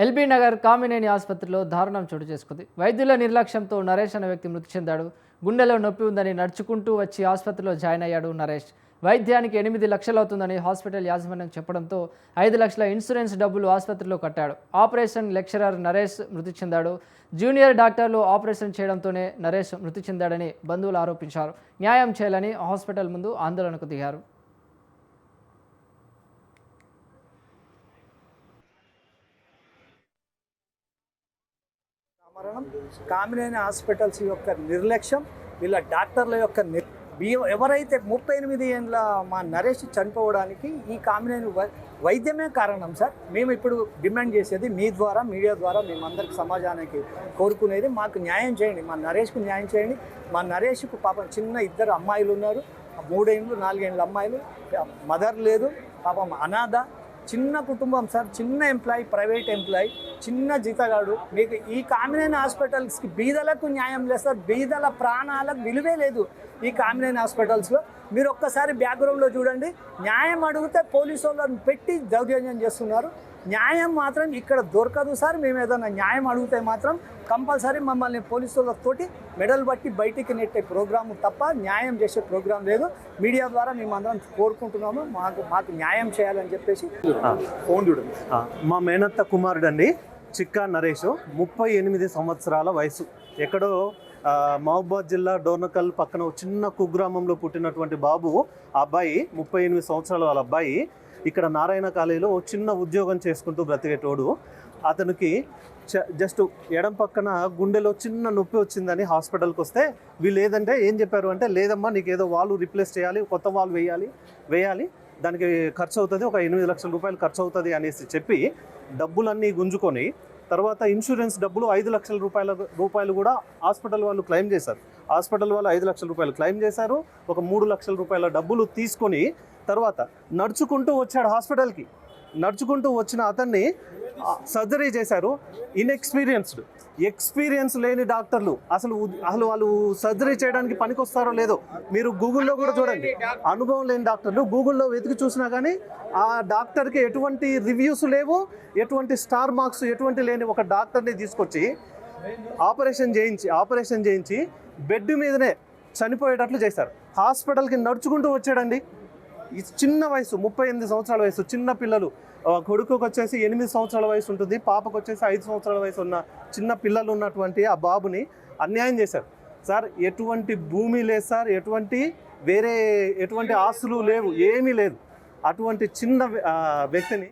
LB Nagar Kamineni ఆసుపత్రిలో దారుణం చోటు చేసుకుంది. వైద్యుల నిర్లక్ష్యంతో నరేష్ అనే వ్యక్తి మృతి చెందాడు. గుండెలో నొప్పి ఉందని నడుచుకుంటూ వచ్చి ఆసుపత్రిలో జాయిన్ అయ్యాడు నరేష్. వైద్యానికి 8 లక్షలు అవుతుందని హాస్పిటల్ యాజమాన్యం చెప్పడంతో 5 లక్షల ఇన్సూరెన్స్ డబ్బులు ఆసుపత్రిలో కట్టాడు. ఆపరేషన్ లెక్చరర్ నరేష్ మృతి చెందాడు. జూనియర్ డాక్టర్లు ఆపరేషన్ చేయడంతోనే నరేష్ మృతి చెందాడని బంధువులు ఆరోపించారు. న్యాయం చేయాలని హాస్పిటల్ ముందు ఆందోళనకు దిగారు. మరణం కామినేని హాస్పిటల్స్ యొక్క నిర్లక్ష్యం, వీళ్ళ డాక్టర్ల యొక్క ఎవరైతే 38 ఏళ్ళ మా నరేష్ చనిపోవడానికి ఈ కామినేని వైద్యమే కారణం సార్. మేము ఇప్పుడు డిమాండ్ చేసేది మీ ద్వారా, మీడియా ద్వారా మేమందరికి సమాజానికి కోరుకునేది, మాకు న్యాయం చేయండి, మా నరేష్కు న్యాయం చేయండి. మా నరేష్కు పాపం చిన్న 2 అమ్మాయిలు ఉన్నారు, 3 ఏళ్ళు 4 ఏళ్ళ అమ్మాయిలు, మదర్ లేదు, పాపం అనాథ, చిన్న కుటుంబం సార్, చిన్న ఎంప్లాయీ, ప్రైవేట్ ఎంప్లాయీ, చిన్న జీతగాడు. మీకు ఈ కామినేని హాస్పిటల్స్కి బీదలకు న్యాయం లేదు సార్. బీదల ప్రాణాలకు విలువే లేదు ఈ కామినేని హాస్పిటల్స్లో. మీరు ఒక్కసారి బ్యాక్గ్రౌండ్లో చూడండి, న్యాయం అడిగితే పోలీసు వాళ్ళని పెట్టి దౌర్జన్యం చేస్తున్నారు. న్యాయం మాత్రం ఇక్కడ దొరకదు సార్. మేము ఏదైనా న్యాయం అడిగితే మాత్రం కంపల్సరీ మమ్మల్ని పోలీసు వాళ్ళతోటి మెడల్ బట్టి బయటికి నెట్టే ప్రోగ్రాము తప్ప న్యాయం చేసే ప్రోగ్రాం లేదు. మీడియా ద్వారా మేము అందరం కోరుకుంటున్నాము, మాకు న్యాయం చేయాలని చెప్పేసి. ఫోన్ చూడండి. మా మేనత్త కుమారుడు అండి చిక్కా నరేష్, 38 సంవత్సరాల వయసు. ఎక్కడో మహబూబాద్ జిల్లా డోర్నకల్ పక్కన చిన్న కుగ్రామంలో పుట్టినటువంటి బాబు. ఆ అబ్బాయి 38 సంవత్సరాల వాళ్ళ అబ్బాయి ఇక్కడ నారాయణ కాలేజీలో చిన్న ఉద్యోగం చేసుకుంటూ బ్రతికేటోడు. అతనికి జస్ట్ ఎడం పక్కన గుండెలో చిన్న నొప్పి వచ్చిందని హాస్పిటల్కి వస్తే వీళ్ళు ఏం చెప్పారు అంటే, లేదమ్మా నీకు ఏదో వాల్వ్ రిప్లేస్ చేయాలి, కొత్త వాల్వ్ వేయాలి, దానికి ఖర్చు అవుతుంది, ఒక 8 లక్షల రూపాయలు ఖర్చు అవుతుంది అనేసి చెప్పి డబ్బులన్నీ గుంజుకొని తర్వాత ఇన్సూరెన్స్ డబ్బులు 5 లక్షల రూపాయలు కూడా హాస్పిటల్ వాళ్ళు క్లెయిమ్ చేశారు. హాస్పిటల్ వాళ్ళు 5 లక్షల రూపాయలు క్లెయిమ్ చేశారు. ఒక 3 లక్షల రూపాయల డబ్బులు తీసుకొని తర్వాత నడుచుకుంటూ వచ్చాడు హాస్పిటల్కి. నడుచుకుంటూ వచ్చిన అతన్ని సర్జరీ చేశారు. ఎక్స్పీరియన్స్ లేని డాక్టర్లు అసలు వాళ్ళు సర్జరీ చేయడానికి పనికొస్తారో లేదో మీరు గూగుల్లో కూడా చూడండి. అనుభవం లేని డాక్టర్లు గూగుల్లో వెతికి చూసినా కానీ ఆ డాక్టర్కి ఎటువంటి రివ్యూస్ లేవు, ఎటువంటి స్టార్ మార్క్స్ ఎటువంటి లేని ఒక డాక్టర్ని తీసుకొచ్చి ఆపరేషన్ చేయించి బెడ్ మీదనే చనిపోయేటట్లు చేశారు. హాస్పిటల్కి నడుచుకుంటూ వచ్చాడండి. ఈ చిన్న వయసు, 38 సంవత్సరాల వయసు, చిన్న పిల్లలు. కొడుకుకి వచ్చేసి 8 సంవత్సరాల వయసు ఉంటుంది, పాపకు వచ్చేసి 5 సంవత్సరాల వయసు ఉన్న చిన్న పిల్లలు ఉన్నటువంటి ఆ బాబుని అన్యాయం చేశారు సార్. ఎటువంటి భూమి లేదు సార్, ఎటువంటి ఆస్తులు లేవు, ఏమీ లేదు. అటువంటి చిన్న వ్యక్తిని